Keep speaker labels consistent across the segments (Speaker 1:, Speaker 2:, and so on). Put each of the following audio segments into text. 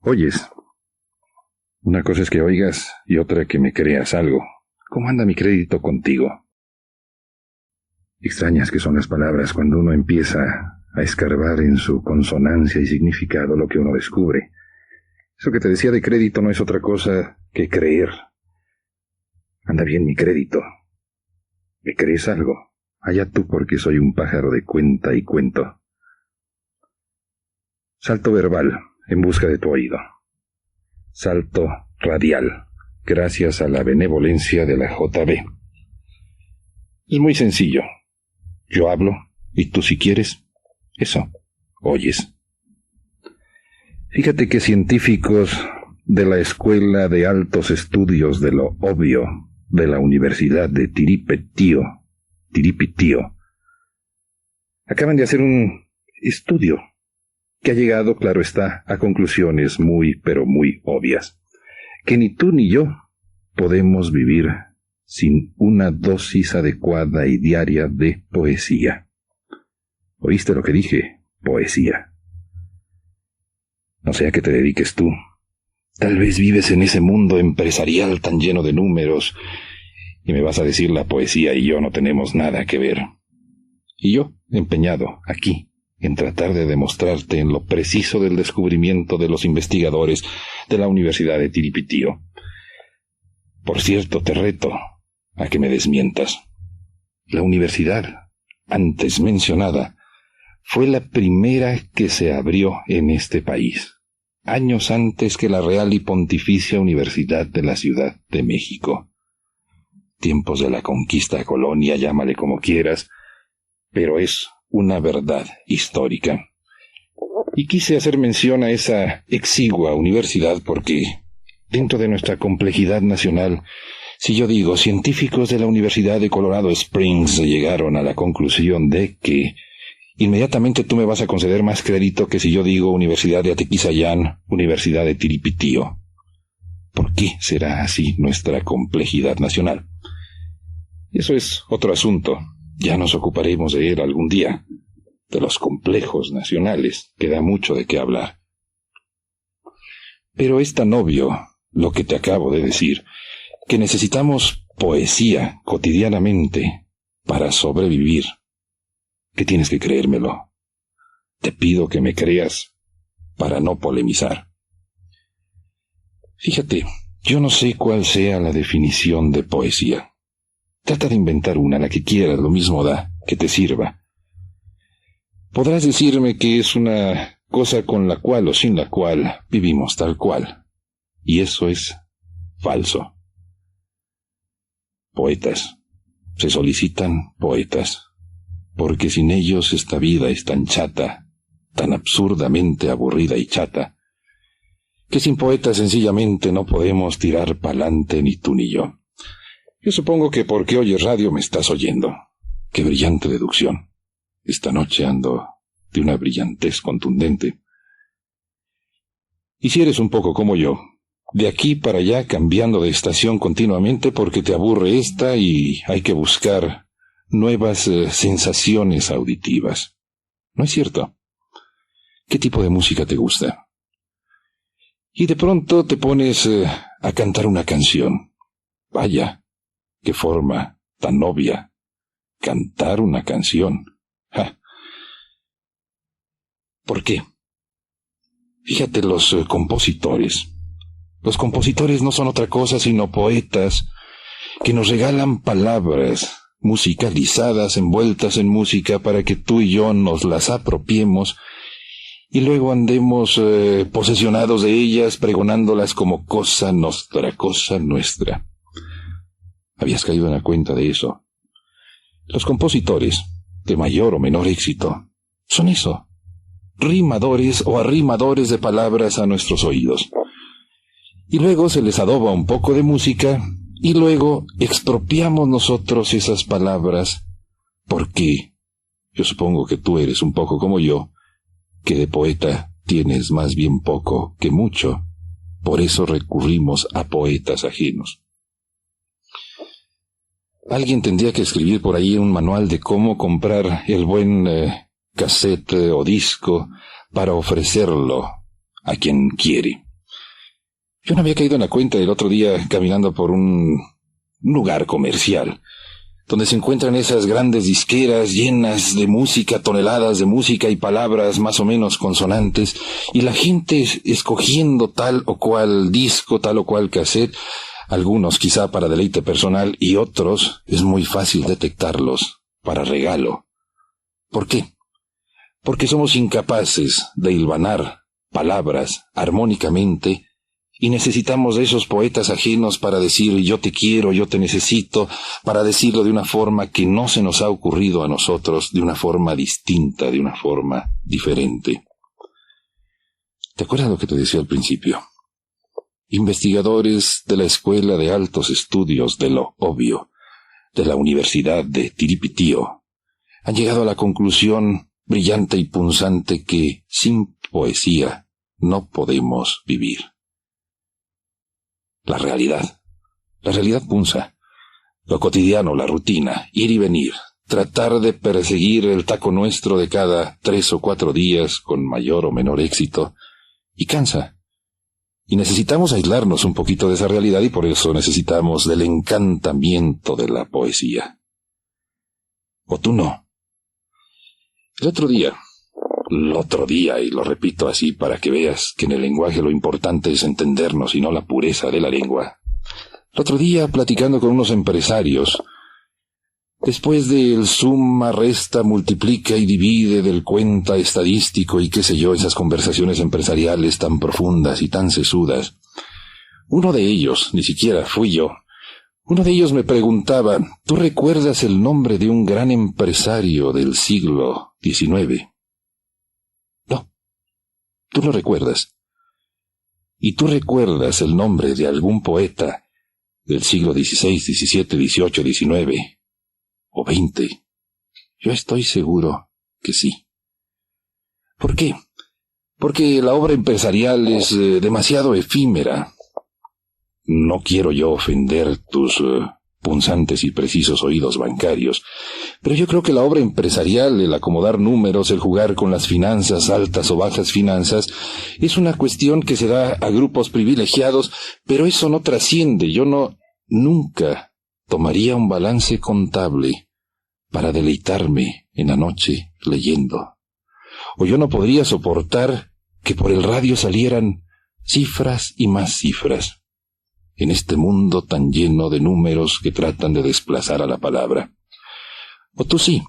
Speaker 1: Oyes, una cosa es que oigas y otra que me creas algo. ¿Cómo anda mi crédito contigo? Extrañas que son las palabras cuando uno empieza a escarbar en su consonancia y significado lo que uno descubre. Eso que te decía de crédito no es otra cosa que creer. Anda bien mi crédito. ¿Me crees algo? Allá tú porque soy un pájaro de cuenta y cuento. Salto verbal en busca de tu oído. Salto radial, gracias a la benevolencia de la JB. Es muy sencillo. Yo hablo, y tú si quieres, eso, oyes. Fíjate que científicos de la Escuela de Altos Estudios de lo Obvio de la Universidad de Tiripitío, acaban de hacer un estudio que ha llegado, claro está, a conclusiones muy, pero muy obvias. Que ni tú ni yo podemos vivir sin una dosis adecuada y diaria de poesía. ¿Oíste lo que dije? Poesía. No sea que te dediques tú. Tal vez vives en ese mundo empresarial tan lleno de números y me vas a decir la poesía y yo no tenemos nada que ver. Y yo, empeñado, aquí, en tratar de demostrarte en lo preciso del descubrimiento de los investigadores de la Universidad de Tiripitío. Por cierto, te reto a que me desmientas. La universidad, antes mencionada, fue la primera que se abrió en este país, años antes que la Real y Pontificia Universidad de la Ciudad de México. Tiempos de la conquista, colonia, llámale como quieras, pero es una verdad histórica. Y quise hacer mención a esa exigua universidad porque, dentro de nuestra complejidad nacional, si yo digo científicos de la Universidad de Colorado Springs llegaron a la conclusión de que inmediatamente tú me vas a conceder más crédito que si yo digo Universidad de Atequizayán, Universidad de Tiripitío. ¿Por qué será así nuestra complejidad nacional? Eso es otro asunto. Ya nos ocuparemos de él algún día, de los complejos nacionales, que da mucho de qué hablar. Pero es tan obvio lo que te acabo de decir, que necesitamos poesía cotidianamente para sobrevivir, que tienes que creérmelo. Te pido que me creas para no polemizar. Fíjate, yo no sé cuál sea la definición de poesía. Trata de inventar una, la que quieras, lo mismo da, que te sirva. Podrás decirme que es una cosa con la cual o sin la cual vivimos tal cual. Y eso es falso. Poetas. Se solicitan poetas. Porque sin ellos esta vida es tan chata, tan absurdamente aburrida y chata, que sin poetas sencillamente no podemos tirar pa'lante ni tú ni yo. Yo supongo que porque oyes radio me estás oyendo. ¡Qué brillante deducción! Esta noche ando de una brillantez contundente. Y si eres un poco como yo, de aquí para allá cambiando de estación continuamente porque te aburre esta y hay que buscar nuevas sensaciones auditivas. ¿No es cierto? ¿Qué tipo de música te gusta? Y de pronto te pones a cantar una canción. Vaya, qué forma tan obvia. Cantar una canción. ¡Ja! ¿Por qué? Fíjate, los compositores. Los compositores no son otra cosa sino poetas que nos regalan palabras musicalizadas, envueltas en música, para que tú y yo nos las apropiemos y luego andemos posesionados de ellas, pregonándolas como cosa nuestra. ¿Habías caído en la cuenta de eso? Los compositores, de mayor o menor éxito, son eso, rimadores o arrimadores de palabras a nuestros oídos. Y luego se les adoba un poco de música, y luego expropiamos nosotros esas palabras, porque yo supongo que tú eres un poco como yo, que de poeta tienes más bien poco que mucho. Por eso recurrimos a poetas ajenos. Alguien tendría que escribir por ahí un manual de cómo comprar el buen cassette o disco para ofrecerlo a quien quiere. Yo no había caído en la cuenta el otro día caminando por un lugar comercial, donde se encuentran esas grandes disqueras llenas de música, toneladas de música y palabras más o menos consonantes, y la gente escogiendo tal o cual disco, tal o cual cassette, algunos quizá para deleite personal y otros es muy fácil detectarlos para regalo. ¿Por qué? Porque somos incapaces de hilvanar palabras armónicamente y necesitamos de esos poetas ajenos para decir yo te quiero, yo te necesito, para decirlo de una forma que no se nos ha ocurrido a nosotros, de una forma distinta, de una forma diferente. ¿Te acuerdas lo que te decía al principio? Investigadores de la Escuela de Altos Estudios de lo Obvio, de la Universidad de Tiripitío, han llegado a la conclusión brillante y punzante que sin poesía no podemos vivir. La realidad punza, lo cotidiano, la rutina, ir y venir, tratar de perseguir el taco nuestro de cada 3 o 4 días con mayor o menor éxito, y cansa. Y necesitamos aislarnos un poquito de esa realidad y por eso necesitamos del encantamiento de la poesía. ¿O tú no? El otro día, y lo repito así para que veas que en el lenguaje lo importante es entendernos y no la pureza de la lengua. El otro día, platicando con unos empresarios, después del suma, resta, multiplica y divide, del cuenta estadístico y qué sé yo, esas conversaciones empresariales tan profundas y tan sesudas, uno de ellos, ni siquiera fui yo, uno de ellos me preguntaba, ¿tú recuerdas el nombre de un gran empresario del siglo XIX? No, tú lo recuerdas. ¿Y tú recuerdas el nombre de algún poeta del siglo XVI, XVII, XVIII, XIX o XX? Yo estoy seguro que sí. ¿Por qué? Porque la obra empresarial es demasiado efímera. No quiero yo ofender tus punzantes y precisos oídos bancarios, pero yo creo que la obra empresarial, el acomodar números, el jugar con las finanzas, altas o bajas finanzas, es una cuestión que se da a grupos privilegiados, pero eso no trasciende. Yo nunca tomaría un balance contable para deleitarme en la noche leyendo. O yo no podría soportar que por el radio salieran cifras y más cifras en este mundo tan lleno de números que tratan de desplazar a la palabra. O tú sí.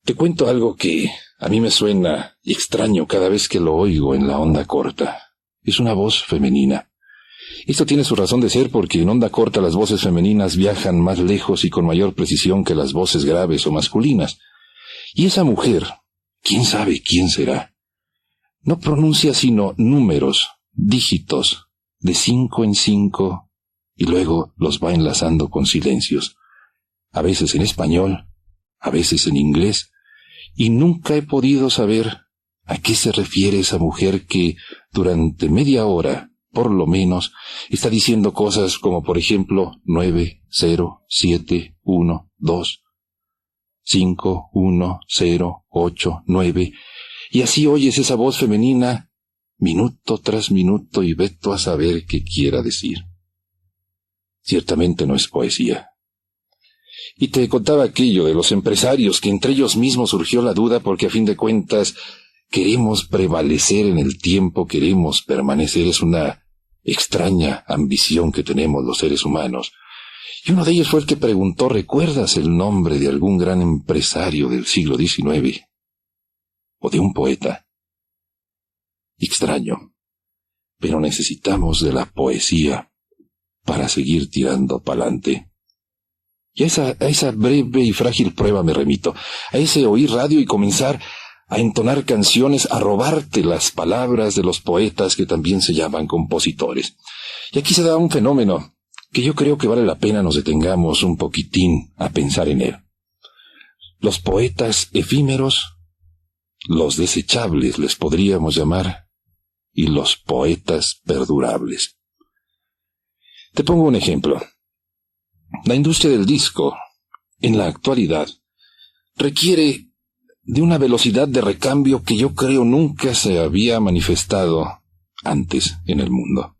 Speaker 1: Te cuento algo que a mí me suena extraño cada vez que lo oigo en la onda corta. Es una voz femenina. Esto tiene su razón de ser porque en onda corta las voces femeninas viajan más lejos y con mayor precisión que las voces graves o masculinas. Y esa mujer, quién sabe quién será, no pronuncia sino números, dígitos, de 5 en 5, y luego los va enlazando con silencios, a veces en español, a veces en inglés, y nunca he podido saber a qué se refiere esa mujer que durante media hora, por lo menos, está diciendo cosas como por ejemplo 9, 0, 7, 1, 2, 5, 1, 0, 8, 9, y así oyes esa voz femenina minuto tras minuto y veto a saber qué quiera decir. Ciertamente no es poesía. Y te contaba aquello de los empresarios, que entre ellos mismos surgió la duda porque a fin de cuentas queremos prevalecer en el tiempo, queremos permanecer, es una extraña ambición que tenemos los seres humanos. Y uno de ellos fue el que preguntó, ¿recuerdas el nombre de algún gran empresario del siglo XIX? ¿O de un poeta? Extraño, pero necesitamos de la poesía para seguir tirando pa'lante. Y a esa breve y frágil prueba me remito, a ese oír radio y comenzar a entonar canciones, a robarte las palabras de los poetas que también se llaman compositores. Y aquí se da un fenómeno que yo creo que vale la pena nos detengamos un poquitín a pensar en él. Los poetas efímeros, los desechables les podríamos llamar, y los poetas perdurables. Te pongo un ejemplo. La industria del disco, en la actualidad, requiere de una velocidad de recambio que yo creo nunca se había manifestado antes en el mundo.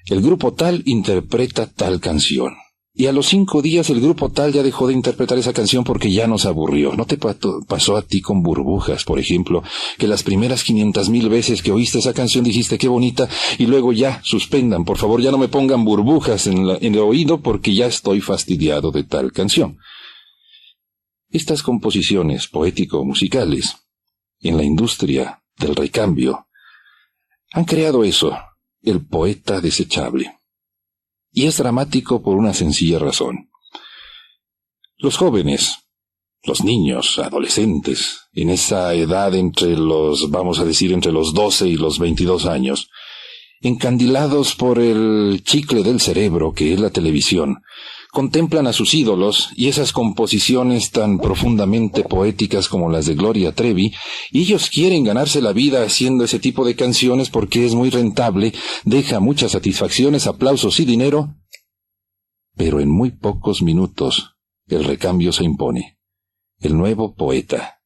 Speaker 1: El grupo tal interpreta tal canción. Y a los 5 días el grupo tal ya dejó de interpretar esa canción porque ya nos aburrió. ¿No te pasó a ti con Burbujas, por ejemplo, que las primeras 500,000 veces que oíste esa canción dijiste qué bonita y luego ya suspendan, por favor ya no me pongan burbujas en el oído porque ya estoy fastidiado de tal canción? Estas composiciones poético-musicales en la industria del recambio han creado eso, el poeta desechable. Y es dramático por una sencilla razón. Los jóvenes, los niños, adolescentes, en esa edad entre los 12 y los 22 años, encandilados por el chicle del cerebro que es la televisión, contemplan a sus ídolos y esas composiciones tan profundamente poéticas como las de Gloria Trevi, y ellos quieren ganarse la vida haciendo ese tipo de canciones porque es muy rentable, deja muchas satisfacciones, aplausos y dinero, pero en muy pocos minutos el recambio se impone. El nuevo poeta.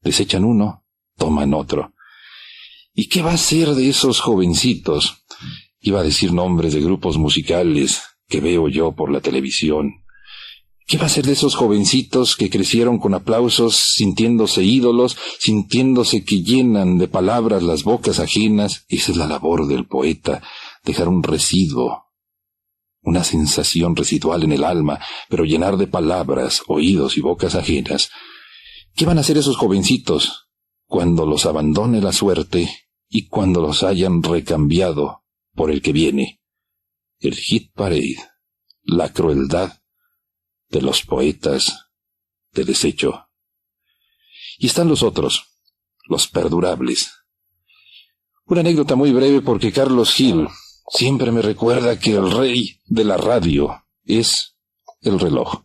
Speaker 1: Desechan uno, toman otro. ¿Y qué va a ser de esos jovencitos? Iba a decir nombres de grupos musicales que veo yo por la televisión. ¿Qué va a ser de esos jovencitos que crecieron con aplausos, sintiéndose ídolos, sintiéndose que llenan de palabras las bocas ajenas? Esa es la labor del poeta, dejar un residuo, una sensación residual en el alma, pero llenar de palabras, oídos y bocas ajenas. ¿Qué van a hacer esos jovencitos cuando los abandone la suerte y cuando los hayan recambiado por el que viene? El hit parade, la crueldad de los poetas de desecho. Y están los otros, los perdurables. Una anécdota muy breve porque Carlos Gil siempre me recuerda que el rey de la radio es el reloj.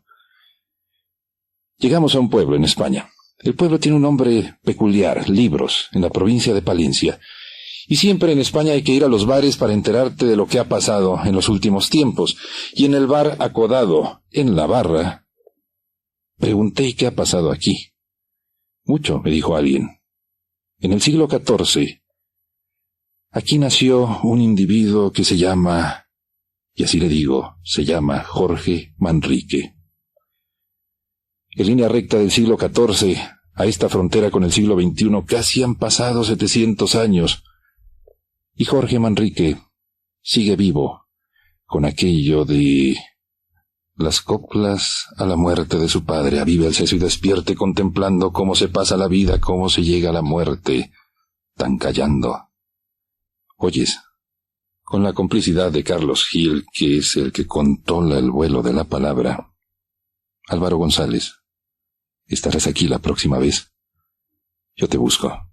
Speaker 1: Llegamos a un pueblo en España. El pueblo tiene un nombre peculiar, Libros, en la provincia de Palencia. Y siempre en España hay que ir a los bares para enterarte de lo que ha pasado en los últimos tiempos. Y en el bar acodado, en la barra, pregunté ¿qué ha pasado aquí? Mucho, me dijo alguien. En el siglo XIV, aquí nació un individuo que se llama, y así le digo, se llama Jorge Manrique. En línea recta del siglo XIV a esta frontera con el siglo XXI casi han pasado 700 años. Y Jorge Manrique sigue vivo con aquello de las coplas a la muerte de su padre. Avive el seso y despierte contemplando cómo se pasa la vida, cómo se llega a la muerte, tan callando. Oyes, con la complicidad de Carlos Gil, que es el que controla el vuelo de la palabra. Álvaro González, ¿estarás aquí la próxima vez? Yo te busco.